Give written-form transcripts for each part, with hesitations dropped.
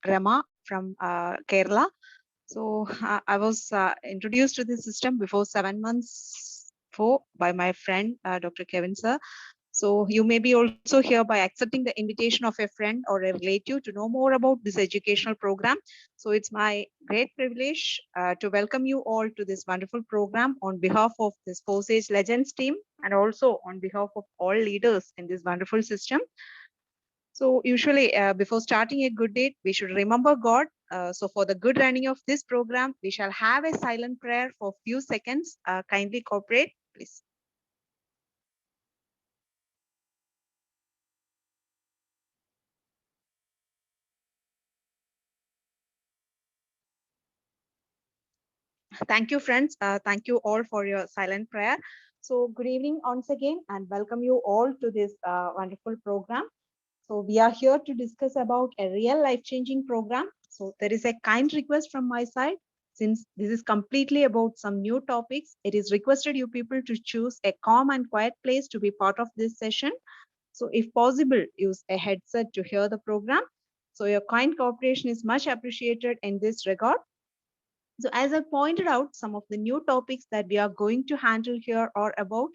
Rama from Kerala. So I was introduced to this system before 7 months by my friend Dr. Kevin sir. So you may be also here by accepting the invitation of a friend or a relative to know more about this educational program. So it's my great privilege to welcome you all to this wonderful program on behalf of this Forsage Legends team and also on behalf of all leaders in this wonderful system. So usually before starting a good deed, we should remember God. So for the good running of this program, we shall have a silent prayer for few seconds. Kindly cooperate, please. Thank you, friends. Thank you all for your silent prayer. So good evening once again and welcome you all to this wonderful program. So we are here to discuss about a real life-changing program. So there is a kind request from my side. Since this is completely about some new topics, it is requested you people to choose a calm and quiet place to be part of this session. So if possible, use a headset to hear the program. So your kind cooperation is much appreciated in this regard. So as I pointed out, some of the new topics that we are going to handle here are about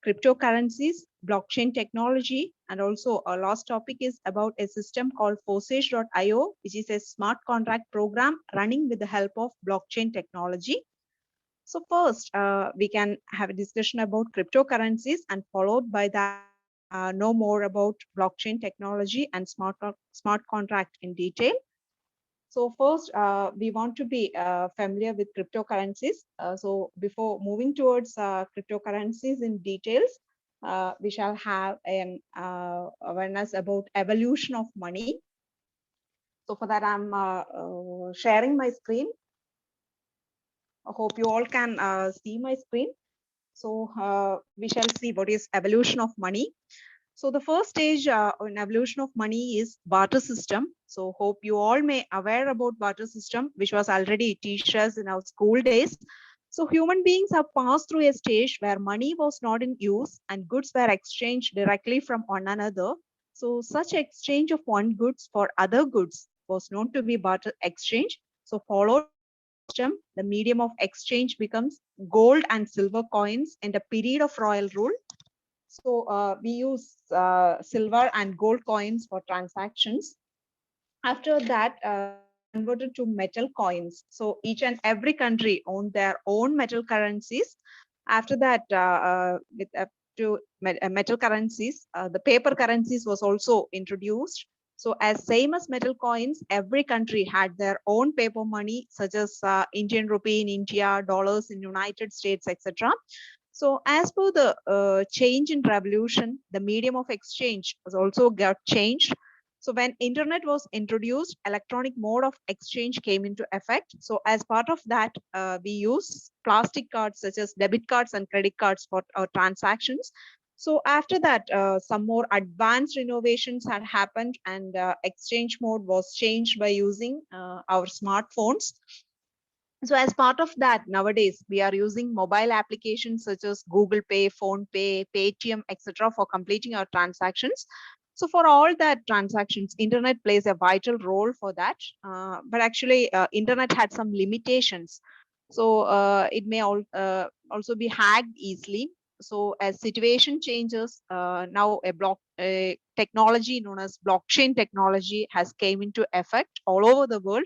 cryptocurrencies, blockchain technology, and also our last topic is about a system called Forsage.io, which is a smart contract program running with the help of blockchain technology. So first, we can have a discussion about cryptocurrencies and followed by that, know more about blockchain technology and smart contract in detail. So first, we want to be familiar with cryptocurrencies. So before moving towards cryptocurrencies in details, we shall have an awareness about evolution of money. So for that, I'm sharing my screen. I hope you all can see my screen. So we shall see what is evolution of money. So the first stage in evolution of money is barter system. So hope you all may aware about barter system, which was already teached us in our school days. So human beings have passed through a stage where money was not in use and goods were exchanged directly from one another. So such exchange of one goods for other goods was known to be barter exchange. So followed system, the medium of exchange becomes gold and silver coins in the period of royal rule. So we use silver and gold coins for transactions. After that, converted to metal coins. So each and every country owned their own metal currencies. After that, with up to metal currencies, the paper currencies was also introduced. So as same as metal coins, every country had their own paper money, such as Indian rupee in India, dollars in United States, etc. So as per the change in revolution, the medium of exchange was also got changed. So when internet was introduced, electronic mode of exchange came into effect. So as part of that, we use plastic cards such as debit cards and credit cards for transactions. So after that, some more advanced innovations had happened and exchange mode was changed by using our smartphones. So as part of that, nowadays we are using mobile applications such as Google Pay, Phone Pay, Paytm, etc. for completing our transactions. So for all that transactions, internet plays a vital role for that. But actually, internet had some limitations. So it may also be hacked easily. So as situation changes, now a technology known as blockchain technology has came into effect all over the world.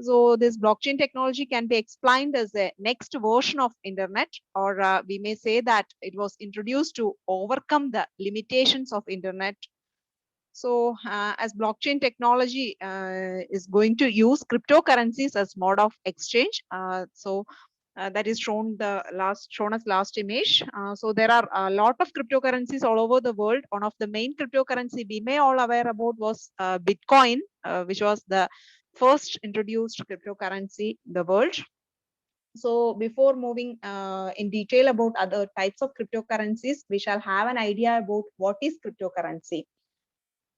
So this blockchain technology can be explained as a next version of internet, or we may say that it was introduced to overcome the limitations of internet. So as blockchain technology is going to use cryptocurrencies as mode of exchange. That is shown as last image. So there are a lot of cryptocurrencies all over the world. One of the main cryptocurrency we may all aware about was Bitcoin, which was the first introduced cryptocurrency in the world. So before moving in detail about other types of cryptocurrencies, we shall have an idea about what is cryptocurrency.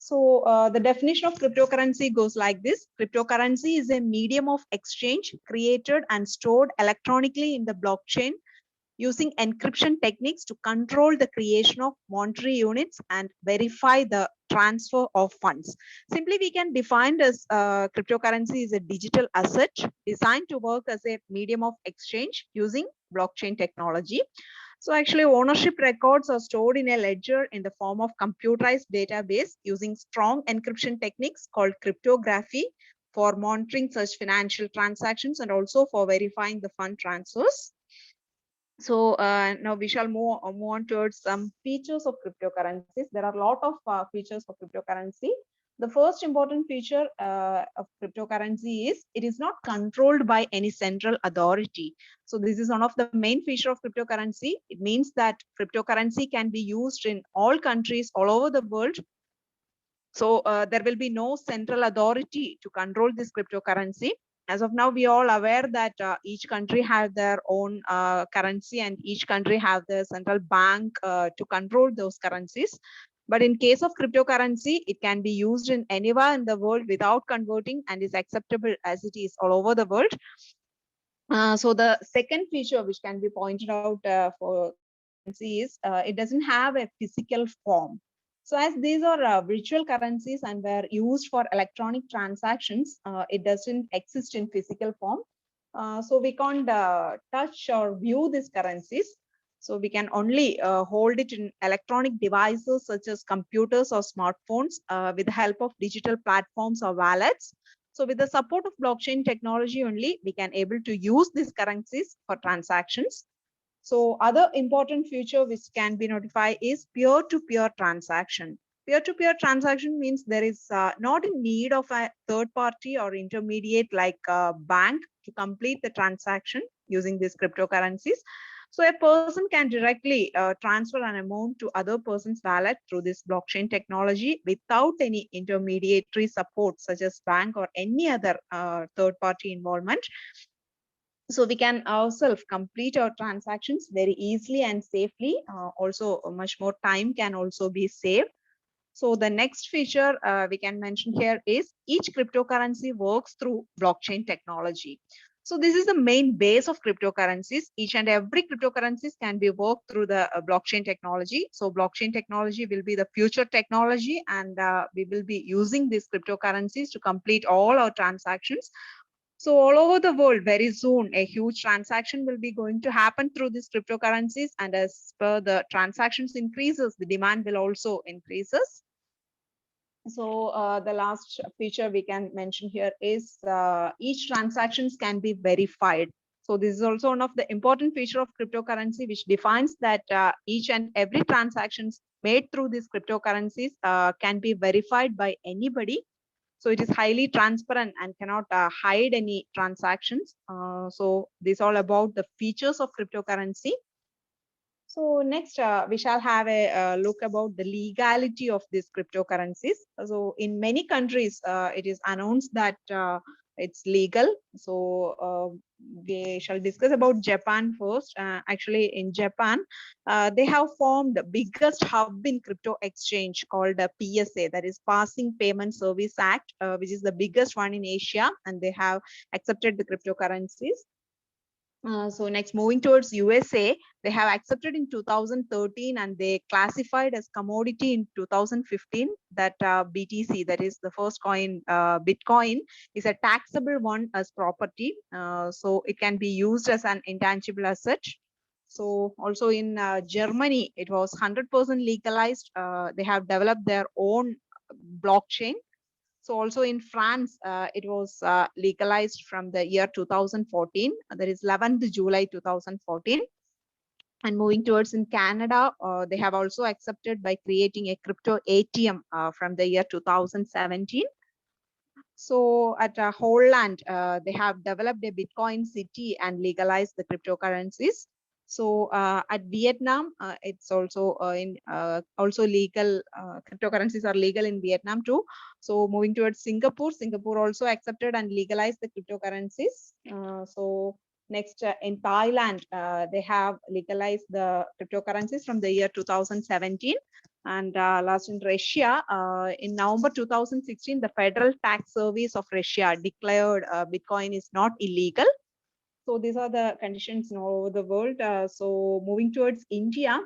So the definition of cryptocurrency goes like this. Cryptocurrency is a medium of exchange created and stored electronically in the blockchain using encryption techniques to control the creation of monetary units and verify the transfer of funds. Simply, we can define this cryptocurrency is a digital asset designed to work as a medium of exchange using blockchain technology. So actually, ownership records are stored in a ledger in the form of computerized database using strong encryption techniques called cryptography for monitoring such financial transactions and also for verifying the fund transfers. So now we shall move on towards some features of cryptocurrencies. There are a lot of features of cryptocurrency. The first important feature of cryptocurrency is it is not controlled by any central authority. So this is one of the main feature of cryptocurrency. It means that cryptocurrency can be used in all countries all over the world. So there will be no central authority to control this cryptocurrency. As of now, we are all aware that each country have their own currency and each country have their central bank to control those currencies. But in case of cryptocurrency, it can be used in anywhere in the world without converting and is acceptable as it is all over the world. So the second feature which can be pointed out for currency is it doesn't have a physical form. So as these are virtual currencies and were used for electronic transactions, it doesn't exist in physical form. So we can't touch or view these currencies. So we can only hold it in electronic devices such as computers or smartphones with the help of digital platforms or wallets. So with the support of blockchain technology only, we can able to use these currencies for transactions. So other important feature which can be notified is peer-to-peer transaction. Peer-to-peer transaction means there is not in need of a third party or intermediate like a bank to complete the transaction using these cryptocurrencies. So a person can directly transfer an amount to other person's wallet through this blockchain technology without any intermediary support such as bank or any other third party involvement. So we can ourselves complete our transactions very easily and safely. Also, much more time can also be saved. So the next feature we can mention here is each cryptocurrency works through blockchain technology. So this is the main base of cryptocurrencies. Each and every cryptocurrencies can be worked through the blockchain technology. So blockchain technology will be the future technology, and we will be using these cryptocurrencies to complete all our transactions. So all over the world, very soon, a huge transaction will be going to happen through these cryptocurrencies. And as per the transactions increases, the demand will also increases. So the last feature we can mention here is each transactions can be verified. So this is also one of the important feature of cryptocurrency, which defines that each and every transactions made through these cryptocurrencies can be verified by anybody. So it is highly transparent and cannot hide any transactions. So this all about the features of cryptocurrency. So next, we shall have a look about the legality of these cryptocurrencies. So in many countries, it is announced that it's legal. So we shall discuss about Japan first. Actually, in Japan, they have formed the biggest hub in crypto exchange called the PSA, that is Passing Payment Service Act, which is the biggest one in Asia, and they have accepted the cryptocurrencies. So next, moving towards USA, they have accepted in 2013 and they classified as commodity in 2015 that BTC, that is the first coin, Bitcoin, is a taxable one as property. So it can be used as an intangible asset. So also in Germany, it was 100% legalized. They have developed their own blockchain. So also in France, it was legalized from the year 2014. That is 11th July 2014. And moving towards in Canada, they have also accepted by creating a crypto ATM from the year 2017. So at Holland, they have developed a Bitcoin city and legalized the cryptocurrencies. So at Vietnam, it's also also legal. Cryptocurrencies are legal in Vietnam too. So moving towards Singapore, Singapore also accepted and legalized the cryptocurrencies. So next in Thailand, they have legalized the cryptocurrencies from the year 2017. And last in Russia, in November 2016, the Federal Tax Service of Russia declared Bitcoin is not illegal. So these are the conditions all over the world. So moving towards India,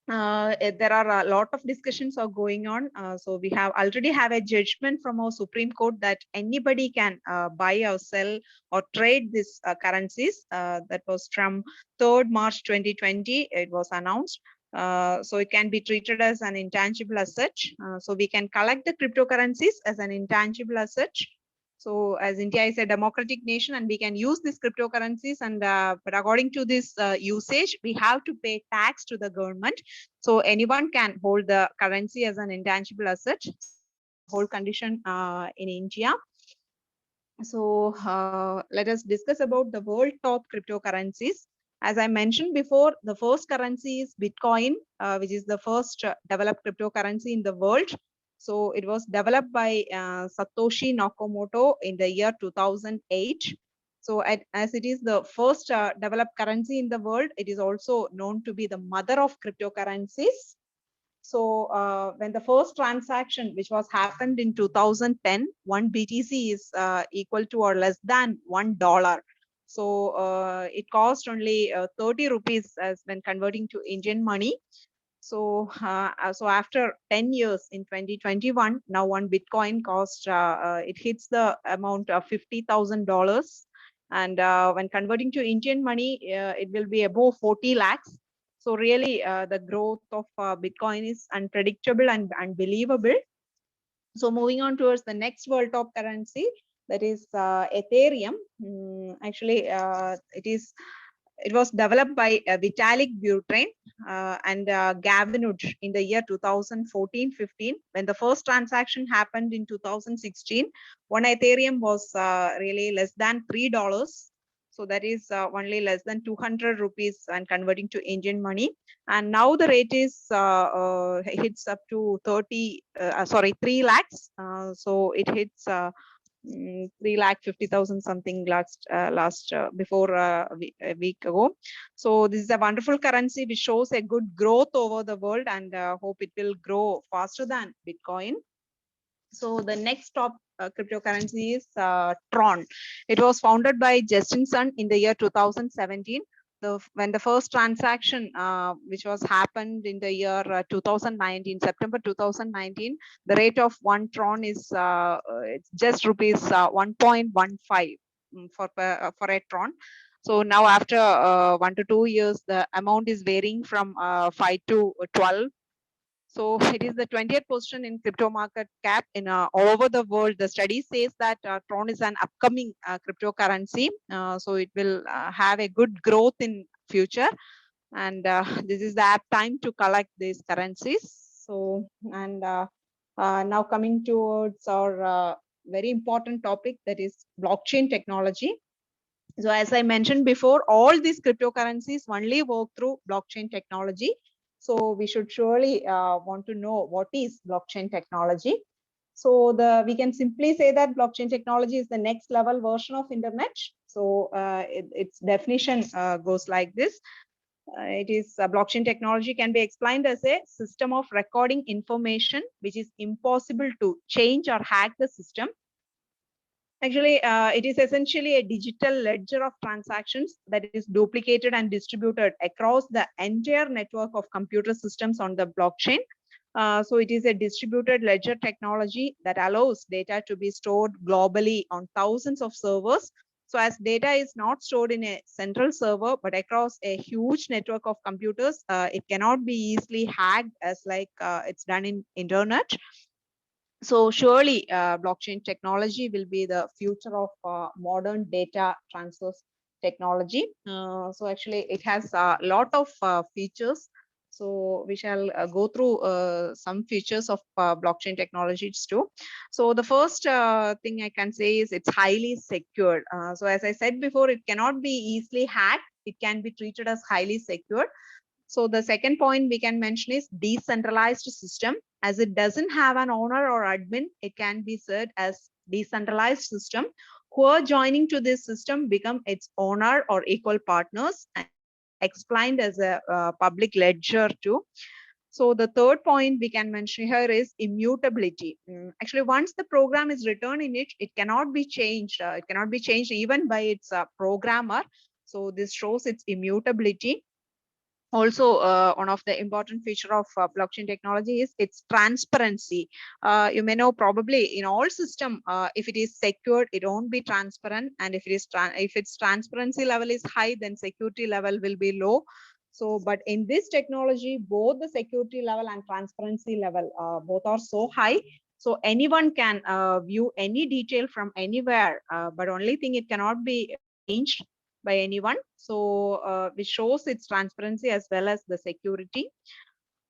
there are a lot of discussions are going on. So we have already have a judgment from our Supreme Court that anybody can buy or sell or trade these currencies. That was from 3rd March 2020. It was announced. So it can be treated as an intangible asset. So we can collect the cryptocurrencies as an intangible asset. So as India is a democratic nation and we can use these cryptocurrencies, and but according to this usage, we have to pay tax to the government. So anyone can hold the currency as an intangible asset. Whole condition in India. So let us discuss about the world top cryptocurrencies. As I mentioned before, the first currency is Bitcoin, which is the first developed cryptocurrency in the world. So it was developed by Satoshi Nakamoto in the year 2008. So as it is the first developed currency in the world, it is also known to be the mother of cryptocurrencies. So when the first transaction, which was happened in 2010, one BTC is equal to or less than $1. So it cost only 30 rupees as when converting to Indian money. So so after 10 years in 2021, now one Bitcoin cost, it hits the amount of $50,000. And when converting to Indian money, it will be above 40 lakhs. So really, the growth of Bitcoin is unpredictable and unbelievable. So moving on towards the next world top currency, that is Ethereum. Actually, it was developed by Vitalik Buterin and Gavin Wood in the year 2014-15. When the first transaction happened in 2016, one Ethereum was really less than $3. So that is only less than 200 rupees and converting to Indian money. And now the rate is hits up to 3 lakhs. So it hits 3,50,000 something last before a week ago. So this is a wonderful currency which shows a good growth over the world, and hope it will grow faster than Bitcoin. So the next top cryptocurrency is Tron. It was founded by Justin Sun in the year 2017. When the first transaction, which was happened in the year 2019, September 2019, the rate of one Tron is it's just rupees 1.15 for a Tron. So now after 1 to 2 years, the amount is varying from 5 to 12. So it is the 20th position in crypto market cap in all over the world. The study says that Tron is an upcoming cryptocurrency. So it will have a good growth in future. And this is the apt time to collect these currencies. So, and now coming towards our very important topic, that is blockchain technology. So as I mentioned before, all these cryptocurrencies only work through blockchain technology. So we should surely want to know what is blockchain technology. So we can simply say that blockchain technology is the next level version of internet. So its definition goes like this. It is blockchain technology can be explained as a system of recording information which is impossible to change or hack the system. Actually, it is essentially a digital ledger of transactions that is duplicated and distributed across the entire network of computer systems on the blockchain. So it is a distributed ledger technology that allows data to be stored globally on thousands of servers. So as data is not stored in a central server, but across a huge network of computers, it cannot be easily hacked as like it's done in internet. So surely blockchain technology will be the future of modern data transfer technology. So actually it has a lot of features. So we shall go through some features of blockchain technologies too. So the first thing I can say is it's highly secured. So as I said before, it cannot be easily hacked. It can be treated as highly secured. So the second point we can mention is decentralized system. As it doesn't have an owner or admin, it can be said as decentralized system. Who are joining to this system become its owner or equal partners, and explained as a public ledger too. So the third point we can mention here is immutability. Actually, once the program is written in it, it cannot be changed. It cannot be changed even by its programmer. So this shows its immutability. Also, one of the important feature of blockchain technology is its transparency. You may know probably in all system, if it is secured, it won't be transparent, and if it is if its transparency level is high, then security level will be low. So, but in this technology, both the security level and transparency level, both are so high. So anyone can view any detail from anywhere, but only thing it cannot be changed by anyone. So which shows its transparency as well as the security.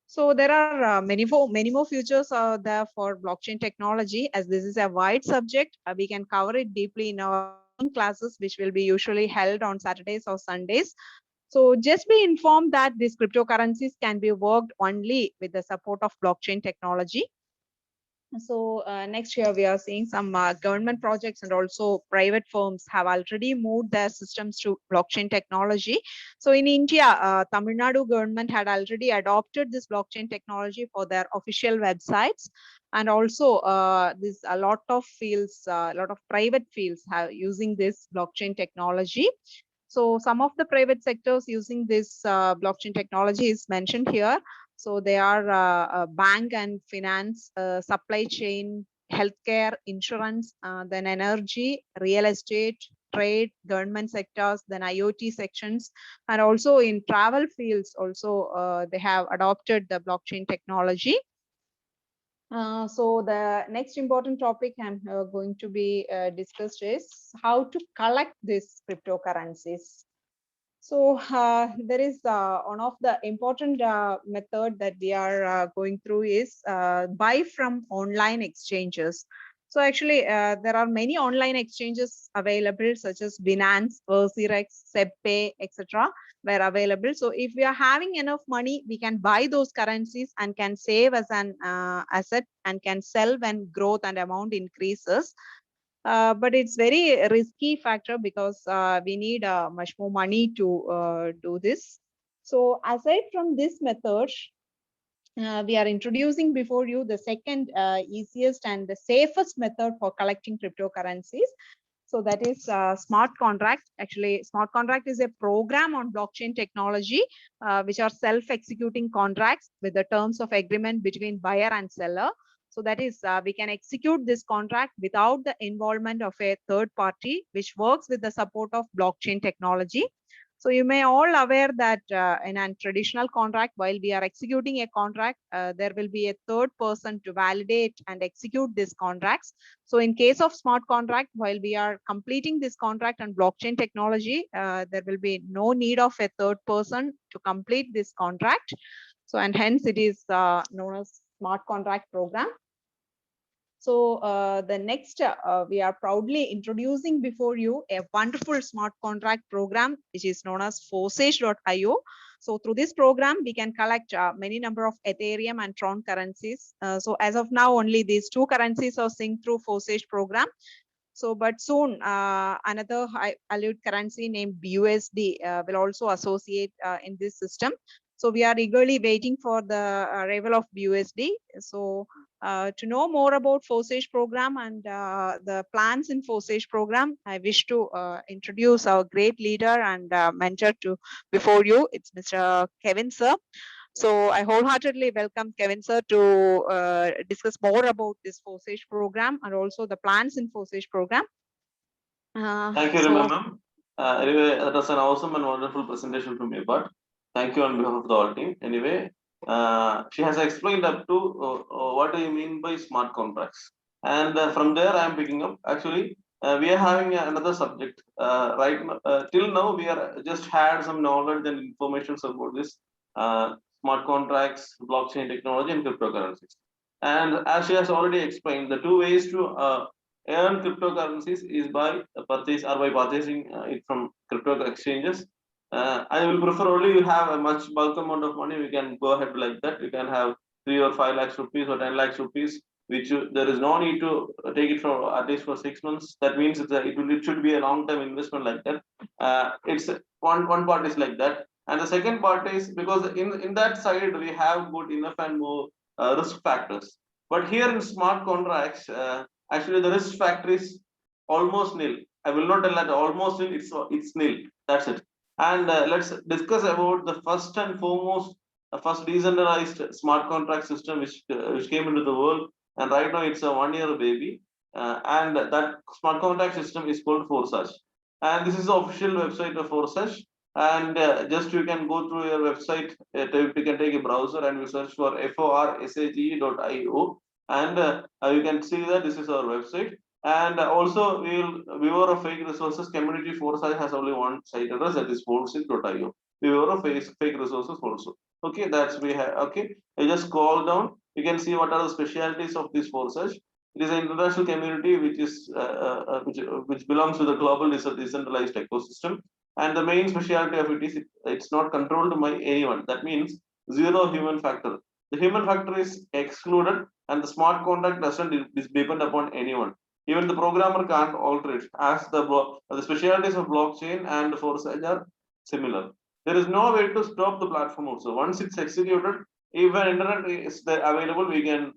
So there are many more features there for blockchain technology. As this is a wide subject, we can cover it deeply in our classes, which will be usually held on Saturdays or Sundays. So just be informed that these cryptocurrencies can be worked only with the support of blockchain technology. So next year we are seeing some government projects and also private firms have already moved their systems to blockchain technology. So in India, Tamil Nadu government had already adopted this blockchain technology for their official websites. And also this a lot of fields, a lot of private fields have using this blockchain technology. So some of the private sectors using this blockchain technology is mentioned here. So they are bank and finance, supply chain, healthcare, insurance, then energy, real estate, trade, government sectors, then IoT sections, and also in travel fields also they have adopted the blockchain technology. So the next important topic I'm going to be discussed is how to collect these cryptocurrencies. So there is one of the important method that we are going through is buy from online exchanges. So actually, there are many online exchanges available, such as Binance, Versirex, SebPay, etc. were available. So if we are having enough money, we can buy those currencies and can save as an asset and can sell when growth and amount increases. But it's very risky factor because we need much more money to do this. So aside from this method, we are introducing before you the second easiest and the safest method for collecting cryptocurrencies. So that is smart contract. Actually, smart contract is a program on blockchain technology, which are self-executing contracts with the terms of agreement between buyer and seller. So that is, we can execute this contract without the involvement of a third party, which works with the support of blockchain technology. So you may all aware that in a traditional contract, while we are executing a contract, there will be a third person to validate and execute these contracts. So in case of smart contract, while we are completing this contract on blockchain technology, there will be no need of a third person to complete this contract. So and hence it is known as smart contract program. So the next, we are proudly introducing before you a wonderful smart contract program, which is known as Forsage.io. So through this program, we can collect many number of Ethereum and Tron currencies. So as of now, only these two currencies are synced through Forsage program. So, but soon another high valued currency named BUSD will also associate in this system. So we are eagerly waiting for the arrival of BUSD. So to know more about Forsage program and the plans in Forsage program, I wish to introduce our great leader and mentor to before you. It's Mr. Kevin sir. So I wholeheartedly welcome Kevin sir to discuss more about this Forsage program and also the plans in Forsage program. Thank you, Rima ma'am. Anyway, that was an awesome and wonderful presentation from you, but thank you on behalf of the whole team. Anyway, she has explained up to what do you mean by smart contracts. And from there, I am picking up. Actually, we are having another subject. Right till now, we are just had some knowledge and information about this smart contracts, blockchain technology, and cryptocurrencies. And as she has already explained, the two ways to earn cryptocurrencies is by purchasing it from crypto exchanges. I will prefer only you have a much bulk amount of money. We can go ahead like that. You can have 3 or 5 lakhs rupees or 10 lakhs rupees, which there is no need to take it for at least for 6 months. That means it should be a long term investment like that. It's one part is like that, and the second part is because in that side we have good enough and more risk factors. But here in smart contracts. Actually, the risk factor is almost nil. I will not tell that almost nil. It's nil. That's it. And let's discuss about the first and foremost, first decentralized smart contract system which came into the world. And right now it's a 1 year baby. And that smart contract system is called Forsage. And this is the official website of Forsage. And just you can go through your website, you can take a browser and you search for forsage.io. And you can see that this is our website. And also, Viewer of Fake Resources Community Foresight has only one site address, that is forsage.io. Viewer of Fake Resources also. Okay, that's we have. Okay, I just scroll down. You can see what are the specialities of this Forsage. It is an international community which belongs to the global decentralized ecosystem. And the main specialty of it is it's not controlled by anyone. That means zero human factor. The human factor is excluded, and the smart contract doesn't depend upon anyone. Even the programmer can't alter it, as the specialities of blockchain and Forsage are similar. There is no way to stop the platform also. Once it's executed, if an internet is there available, we can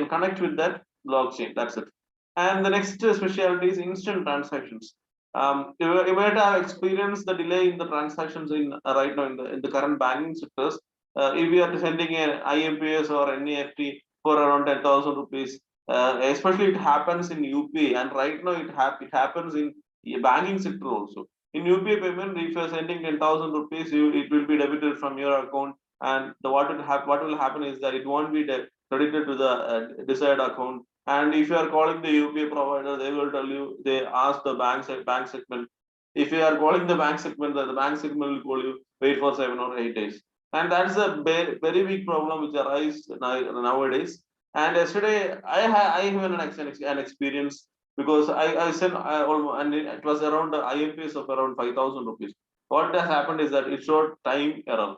connect with that blockchain. That's it. And the next specialty is instant transactions. You might have experienced the delay in the transactions in right now in the current banking sectors. If we are sending an IMPS or NEFT for around 10,000 rupees, especially it happens in UPI, and right now it happens in banking sector also. In UPI payment, if you are sending 10,000 rupees, it will be debited from your account, and what will happen is that it won't be credited to the desired account. And if you are calling the UPI provider, they will tell you, they ask the bank segment. If you are calling the bank segment, the bank segment will call you, wait for 7 or 8 days. And that's a very big problem which arises nowadays. And yesterday, I have an experience, because I sent almost, and it was around the IMPS of around 5,000 rupees. What has happened is that it showed time error,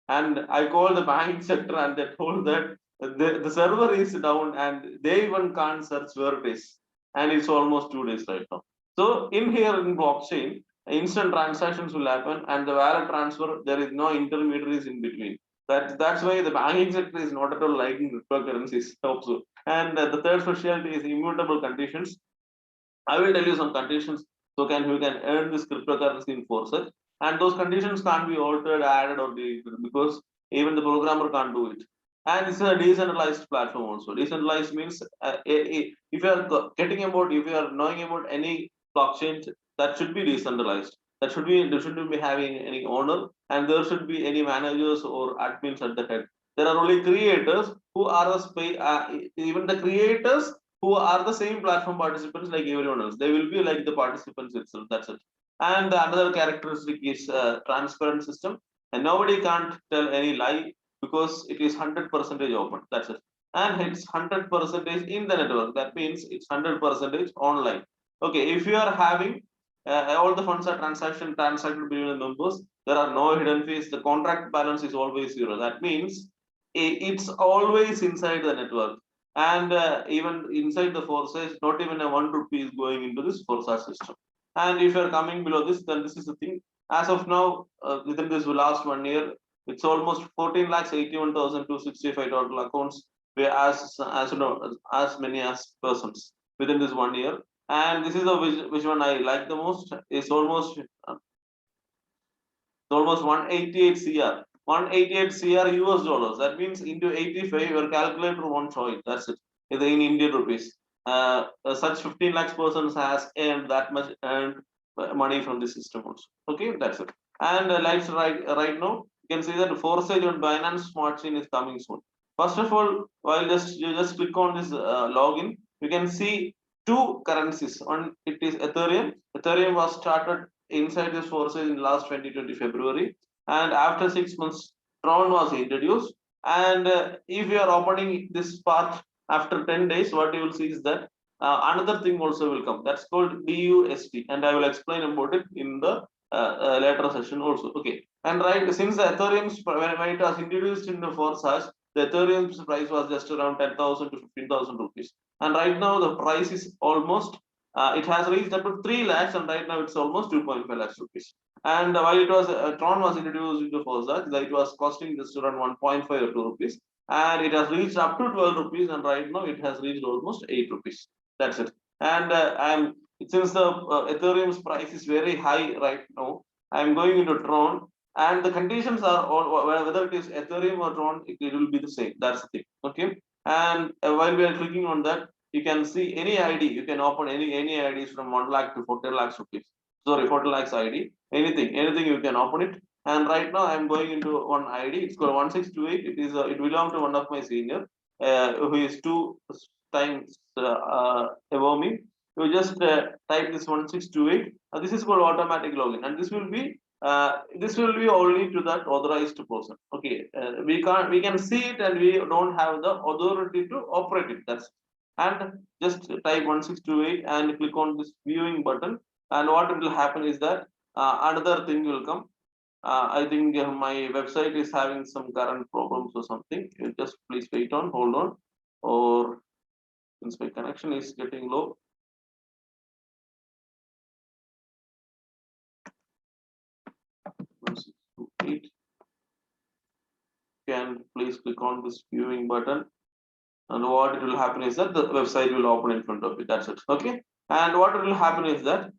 and I called the banking sector, and they told that the server is down, and they even can't search where it is, and it's almost 2 days right now. So in here in blockchain, instant transactions will happen, and the wallet transfer, there is no intermediaries in between. That's why the banking sector is not at all liking cryptocurrencies also. And the third specialty is immutable conditions. I will tell you some conditions so you can earn this cryptocurrency in Forsage. And those conditions can't be altered, added, or deleted, because even the programmer can't do it. And it's a decentralized platform also. Decentralized means if you are if you are knowing about any blockchain, that should be decentralized. There shouldn't be having any owner, and there should be any managers or admins at the head. There are only creators who are even the creators who are the same platform participants like everyone else. They will be like the participants itself. That's it. And the another characteristic is transparent system, and nobody can't tell any lie, because it is 100% open. That's it. And it's 100% in the network. That means it's 100% online. Okay, if you are having all the funds are transacted between the members, there are no hidden fees. The contract balance is always zero. That means it's always inside the network. And even inside the Forsage, not even a 1 rupee is going into this Forsage system. And if you're coming below this, then this is the thing. As of now, within this last 1 year, it's almost 14,81,265 total accounts, where as you know, as many as persons within this 1 year. And this is the which one I like the most. It's almost 188 CR. 188 CR US dollars. That means into 85, your calculator won't show it. That's it. In Indian rupees. Such 15 lakhs persons has earned that much earned money from the system also. Okay, that's it. And lights right now, you can see that Forsage on Binance Smart Chain is coming soon. First of all, while you just click on this login, you can see two currencies. One, it is Ethereum. Ethereum was started inside this Forsage in last 2020 February, and after 6 months, Tron was introduced. And if you are opening this part after 10 days, what you will see is that another thing also will come. That's called DUST, and I will explain about it in the later session also. Okay, and right, since the Ethereum, when it was introduced in the Forsage, the Ethereum's price was just around 10,000 to 15,000 rupees, and right now the price is almost it has reached up to 3 lakhs, and right now it's almost 2.5 lakhs rupees. And while it was Tron was introduced into Forsage, it was costing just around 1.5 or 2 rupees, and it has reached up to 12 rupees, and right now it has reached almost 8 rupees. That's it. And since the Ethereum's price is very high right now, I'm going into Tron, and the conditions are all, whether it is Ethereum or Tron, it will be the same. That's the thing. Okay. And while we are clicking on that, you can see any ID. You can open any IDs from 1 lakh to 40 lakhs rupees. Sorry, 40 lakhs ID. Anything you can open it. And right now I'm going into one ID. It's called 1628. It belongs to one of my senior, who is 2 times above me. You just type this 1628. This is called automatic login, and this will be only to that authorized person. Okay, we can see it, and we don't have the authority to operate it. That's, and just type 1628 and click on this viewing button, and what will happen is that another thing will come. I think my website is having some current problems or something. You just please wait on, hold on, or since my connection is getting low. Can please click on this viewing button, and what it will happen is that the website will open in front of you. That's it. Okay. And what will happen is that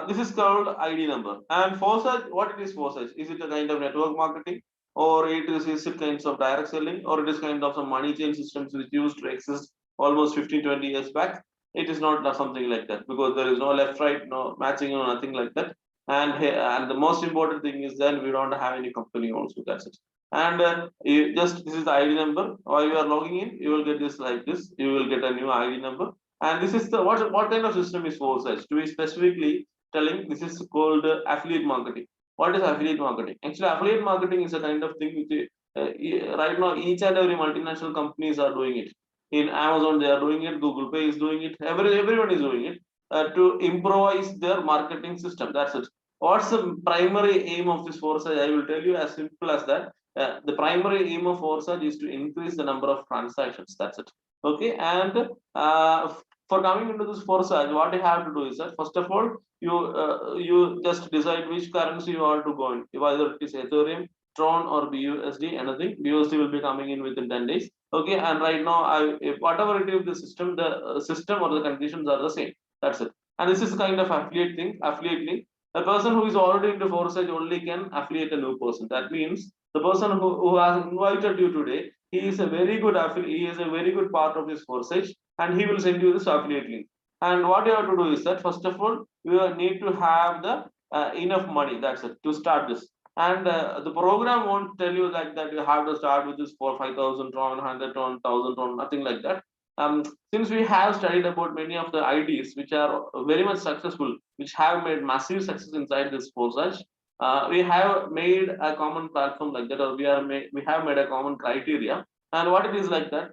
this is called ID number. And Forsage, what it is Forsage? Is it a kind of network marketing, or is it kinds of direct selling, or it is kind of some money chain systems which used to exist almost 15-20 years back? It is not something like that, because there is no left right, no matching, or nothing like that. And the most important thing is that we don't have any company also. That's it. And you just, this is the ID number. While you are logging in, you will get this like this. You will get a new ID number, and this is the what kind of system is Forsage? To be specifically telling, this is called affiliate marketing. What is affiliate marketing? Actually, affiliate marketing is a kind of thing which right now each and every multinational companies are doing it. In Amazon, they are doing it. Google Pay is doing it. Everyone is doing it to improvise their marketing system. That's it. What's the primary aim of this Forsage? I will tell you as simple as that. The primary aim of Forsage is to increase the number of transactions. That's it. Okay. And for coming into this Forsage, what you have to do is that first of all, you just decide which currency you want to go in. Whether it is Ethereum, Tron, or BUSD, anything. BUSD will be coming in within 10 days. Okay. And right now, whatever it is, the system or the conditions are the same. That's it. And this is kind of affiliate thing, affiliate link. A person who is already into Forsage only can affiliate a new person. That means the person who has invited you today, he is a very good affiliate, he is a very good part of this Forsage, and he will send you this affiliate link. And what you have to do is that first of all, you need to have the enough money. That's it, to start this. And the program won't tell you like that you have to start with this for 5,000 Tron, 100 Tron, 1,000 Tron, nothing like that. Since we have studied about many of the IDs which are very much successful, which have made massive success inside this Forsage, we have made a common platform like that, or we have made a common criteria. And what it is like that,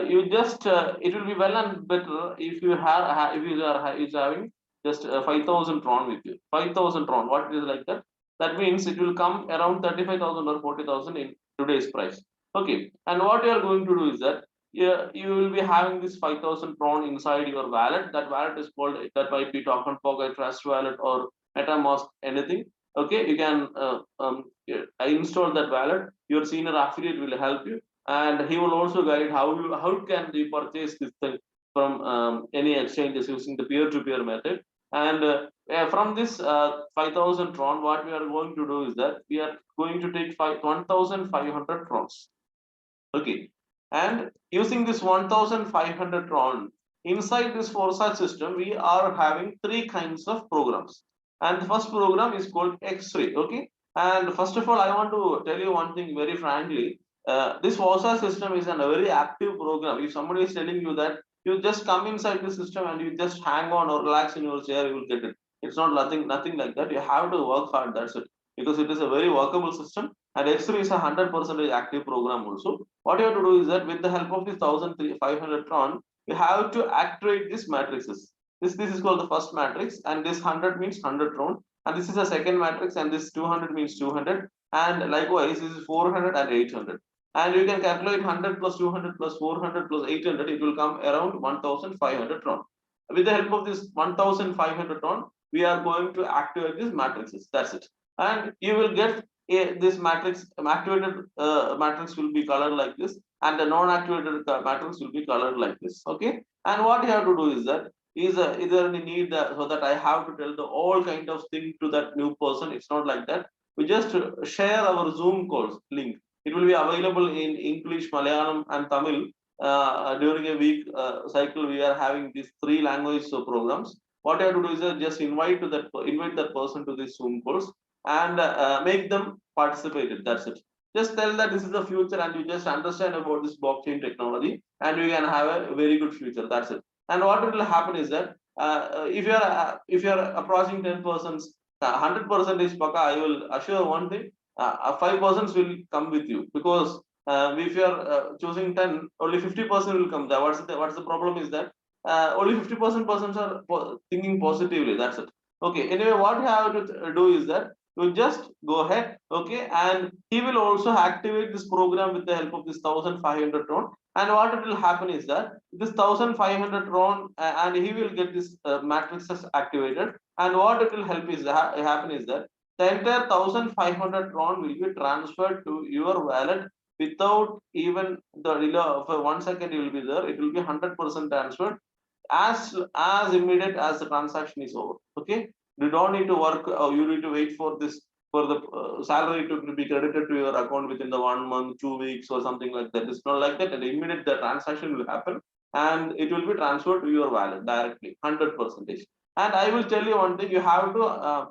you just it will be well and better if you have if you are is having just 5,000 Tron with you. 5,000 Tron. What it is like that? That means it will come around 35,000 or 40,000 in today's price. Okay. And what you are going to do is that you will be having this 5,000 Tron inside your wallet. That wallet is called, that might be Token Pocket, Trust Wallet, or MetaMask, anything. Okay, you can install that wallet. Your senior affiliate will help you, and he will also guide how can you purchase this thing from any exchanges using the peer-to-peer method. And from this 5,000 Tron, what we are going to do is that we are going to take 1,500 Trons. Okay, and using this 1,500 Tron, inside this Forsage system, we are having 3 kinds of programs. And the first program is called X-Ray. Okay. And first of all, I want to tell you one thing very frankly. This Forsage system is a very active program. If somebody is telling you that you just come inside the system and you just hang on or relax in your chair, you will get it. It's not nothing like that. You have to work hard. That's it. Because it is a very workable system. And X-Ray is a 100% active program also. What you have to do is that with the help of this 1,500 Tron, you have to activate these matrices. This is called the first matrix, and this 100 means 100 Tron, and this is a second matrix, and this 200 means 200, and likewise this is 400 and 800. And you can calculate 100 plus 200 plus 400 plus 800, it will come around 1,500 Tron. With the help of this 1,500 Tron, we are going to activate these matrices. That's it. And you will get this matrix, activated matrix will be colored like this, and the non-activated matrix will be colored like this. Okay. And what you have to do is that is there any need so that I have to tell the all kind of thing to that new person? It's not like that. We just share our Zoom calls link. It will be available in English, Malayalam, and Tamil. During a week cycle, we are having these 3 language programs. What you have to do is just invite that person to these Zoom calls and make them participate. That's it. Just tell that this is the future, and you just understand about this blockchain technology, and you can have a very good future. That's it. And what will happen is that if you are approaching 10 persons, 100% is paka. I will assure one thing: 5% will come with you, because if you are choosing 10, only 50% will come. What's the problem is that only 50% persons are thinking positively. That's it. Okay. Anyway, what you have to do is that you just go ahead, okay, and he will also activate this program with the help of this 1,500 RON. And what it will happen is that this 1,500 RON, and he will get this matrices activated. And what it will help is happen is that the entire 1,500 RON will be transferred to your wallet without even the delay of 1 second. You will be there. It will be 100% transferred as immediate as the transaction is over. Okay, you don't need to work. You need to wait for this, for the salary to be credited to your account within the 1 month, 2 weeks, or something like that. It's not like that. And immediate the transaction will happen, and it will be transferred to your wallet directly, 100%. And I will tell you one thing: you have to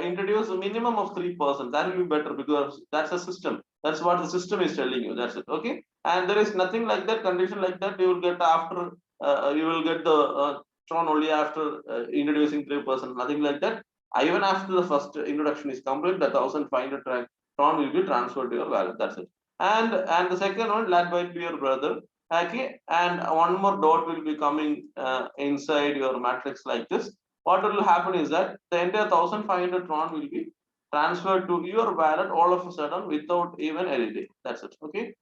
introduce a minimum of 3%. That will be better, because that's a system. That's what the system is telling you. That's it. Okay, and there is nothing like that condition like that. You will get after. You will get the Tron only after introducing 3%. Nothing like that. Even after the first introduction is complete, the 1,500 Tron will be transferred to your wallet. That's it. And the second one, led by your brother. Okay, and one more dot will be coming inside your matrix like this. What will happen is that the entire 1,500 Tron will be transferred to your wallet all of a sudden without even editing. That's it. Okay,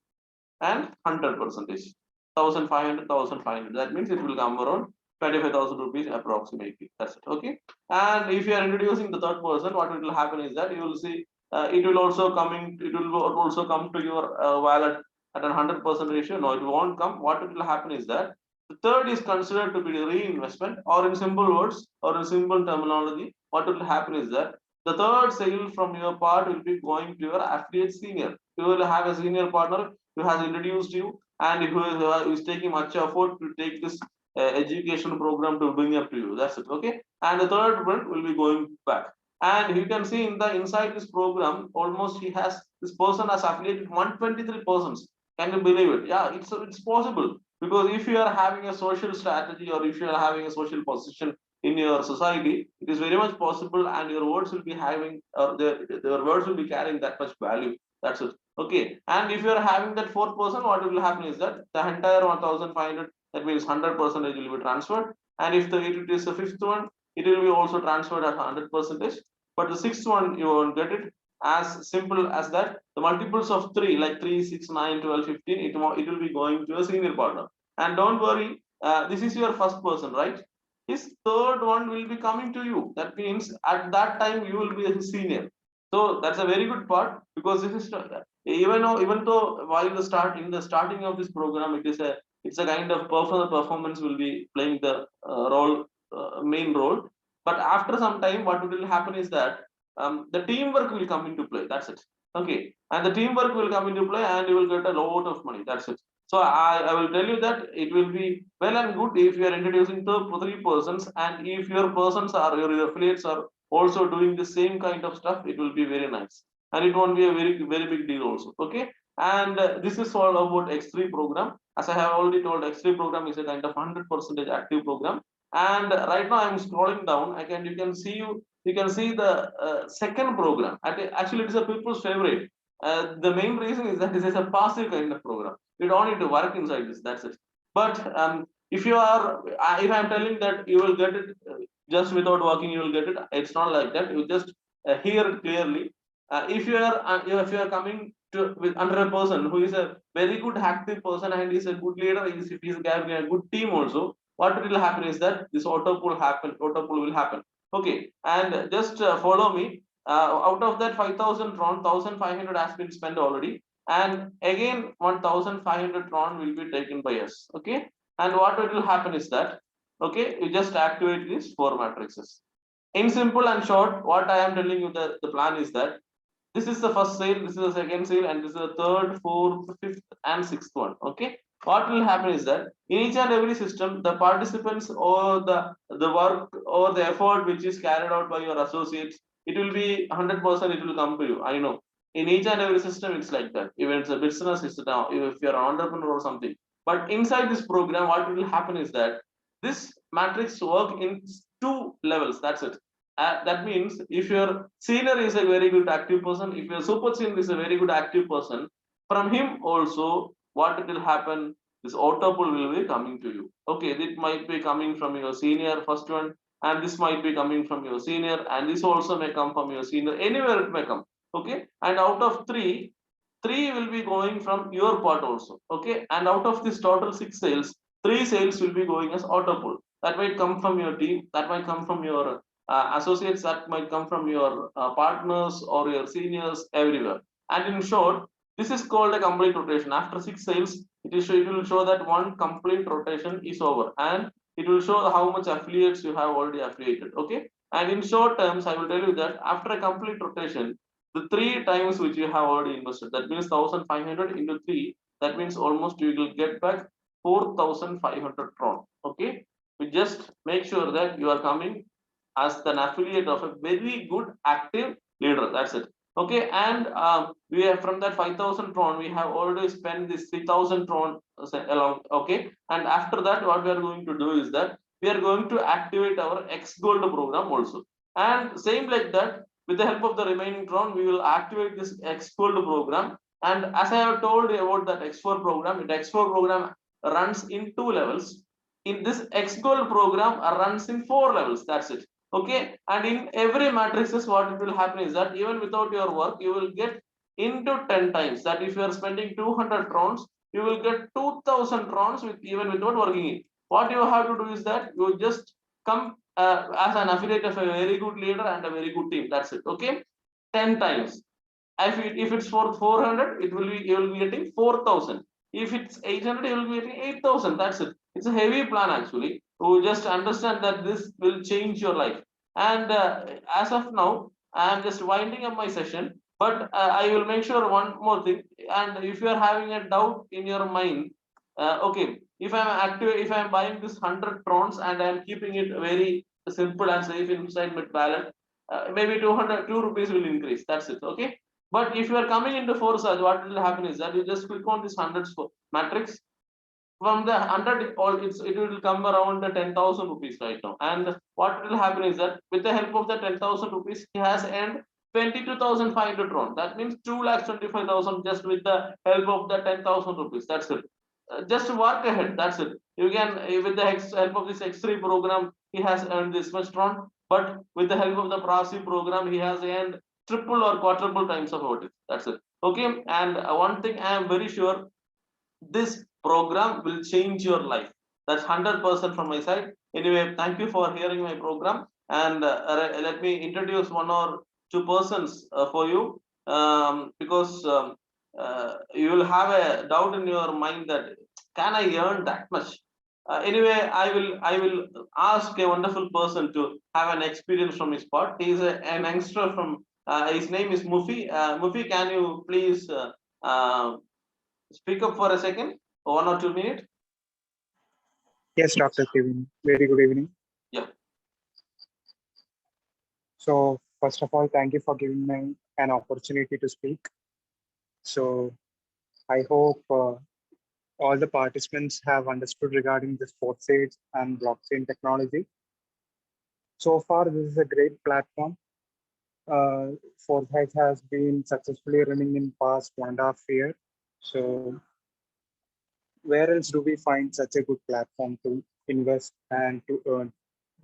and 100% is 1,500, 1,500. That means it will come around 25,000 rupees approximately. That's it. Okay. And if you are introducing the third person, what will happen is that you will see it will also coming. It will also come to your wallet at a 100% ratio. No, it won't come. What will happen is that the third is considered to be reinvestment, or in simple words, or in simple terminology, what will happen is that the third sale from your part will be going to your affiliate senior. You will have a senior partner who has introduced you, and who is taking much effort to take this education program to bring up to you. That's it. Okay. And the third one will be going back. And you can see in the inside this program, almost this person has affiliated 123 persons. Can you believe it? Yeah, it's possible, because if you are having a social strategy, or if you are having a social position in your society, it is very much possible, and your words will be having, or their words will be carrying that much value. That's it. Okay. And if you are having that fourth person, what will happen is that the entire 1,500, that means 100% will be transferred. And if it is the fifth one, it will be also transferred at 100%. But the sixth one, you won't get it. As simple as that. The multiples of 3, like 3, 6, 9, 12, 15, it will be going to a senior partner. And don't worry, this is your first person, right? His third one will be coming to you. That means at that time you will be his senior. So that's a very good part, because this is even though while in the starting of this program, it's a kind of personal performance will be playing the main role. But after some time, what will happen is that the teamwork will come into play. That's it. Okay, and the teamwork will come into play, and you will get a lot of money. That's it. So I will tell you that it will be well and good if you are introducing the 3 persons, and if your persons are your affiliates are also doing the same kind of stuff, it will be very nice, and it won't be a very big deal also. Okay. And this is all about X3 program. As I have already told, X3 program is a kind of 100% active program. And right now I'm scrolling down. You can see the second program. Actually, it is a people's favorite. The main reason is that this is a passive kind of program. You don't need to work inside this. That's it. But if I'm telling that you will get it just without working, you will get it. It's not like that. You just hear it clearly. If you are coming to with under a person who is a very good active person, and is a good leader, if he is having a good team also, what will happen is that this auto pull will happen. Okay. And just follow me. Out of that 5,000 Tron, 1,500 has been spent already, and again 1,500 Tron will be taken by us. Okay. And what will happen is that Okay, you just activate these 4 matrices. In simple and short, what I am telling you, the plan is that this is the first sale, this is the second sale, and this is the third, fourth, fifth, and sixth one. Okay. What will happen is that in each and every system, the participants or the work or the effort which is carried out by your associates, it will be 100%. It will come to you. I know. In each and every system, it's like that. Even it's a business system, if you're an entrepreneur or something. But inside this program, what will happen is that this matrix work in 2 levels. That's it. That means if your senior is a very good active person, if your super senior is a very good active person, from him also what will happen, this auto pull will be coming to you. Okay, it might be coming from your senior first one, and this might be coming from your senior, and this also may come from your senior, anywhere it may come. Okay, and out of three will be going from your part also. Okay, and out of this total 6 sales, 3 sales will be going as auto pull. That might come from your team, that might come from your associates, that might come from your partners or your seniors, everywhere. And in short, this is called a complete rotation. After 6 sales, it will show that one complete rotation is over, and it will show how much affiliates you have already affiliated. Okay, and in short terms, I will tell you that after a complete rotation, the 3 times which you have already invested, that means 1500 into 3, that means almost you will get back 4500 tron. Okay, we just make sure that you are coming as an affiliate of a very good active leader. That's it. Okay, and we have from that 5000 tron, we have already spent this 3000 tron along. Okay, and after that, what we are going to do is that we are going to activate our X Gold program also. And same like that, with the help of the remaining tron, we will activate this X Gold program. And as I have told you about that X4 program, the X4 program runs in 2 levels. In this X Gold program runs in 4 levels. That's it. Okay, and in every matrices, what it will happen is that even without your work, you will get into 10 times. That if you are spending 200 trons, you will get 2000 trons with even without working it. What you have to do is that you just come as an affiliate of a very good leader and a very good team. That's it. Okay, 10 times. If it's for 400, it will be, you will be getting 4000. If it's 800, you will be getting 8000. That's it. It's a heavy plan actually. To just understand that this will change your life. And as of now, I am just winding up my session, but I will make sure one more thing. And if you are having a doubt in your mind, okay, if I'm buying this 100 trons and I'm keeping it very simple and safe inside my wallet, maybe 2 rupees will increase. That's it. Okay. But if you are coming into Forsage, what will happen is that you just click on this 100 matrix. From the 100, it will come around the 10,000 rupees right now. And what will happen is that with the help of the 10,000 rupees, he has earned 22,500 tron. That means 2,25,000 just with the help of the 10,000 rupees. That's it. Just work ahead. That's it. You can, with the help of this X3 program, he has earned this much tron. But with the help of the Prasi program, he has earned triple or quadruple times of what it. That's it. Okay. And one thing I am very sure, this program will change your life. That's 100% from my side. Anyway, thank you for hearing my program. And let me introduce 1 or 2 persons for you, because you will have a doubt in your mind that can I earn that much? Anyway, I will ask a wonderful person to have an experience from his part. He is an youngster from. His name is Mufi. Mufi, can you please speak up for a second, 1 or 2 minutes? Yes, Dr. Kevin. Very good evening. Yeah. So, first of all, thank you for giving me an opportunity to speak. So, I hope all the participants have understood regarding this Forsage and blockchain technology. So far, this is a great platform. Forsage has been successfully running in past 1.5 years. So, where else do we find such a good platform to invest and to earn?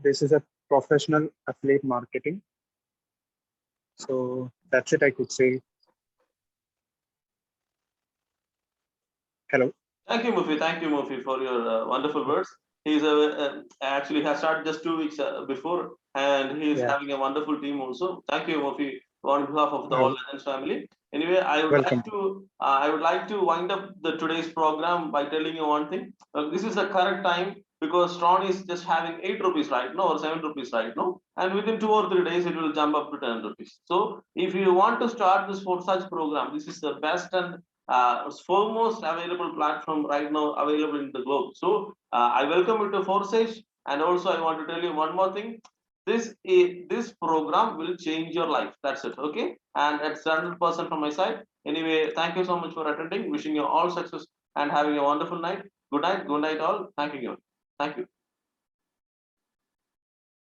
This is a professional affiliate marketing. So that's it, I could say. Hello. Thank you, Mufi. Thank you, Mufi, for your wonderful words. He's actually has started just 2 weeks before, and he is having a wonderful team also. Thank you, Mufi, on behalf of the All Legends family. Anyway, I would like to wind up the today's program by telling you one thing. This is the correct time because Tron is just having 8 rupees right now or 7 rupees right now, and within 2 or 3 days it will jump up to 10 rupees. So if you want to start this Forsage program, this is the best and foremost available platform right now available in the globe. So I welcome you to Forsage, and also I want to tell you one more thing. This program will change your life. That's it. Okay, and it's 100% from my side. Anyway, thank you so much for attending. Wishing you all success and having a wonderful night. Good night. Good night, all. Thank you. Thank you.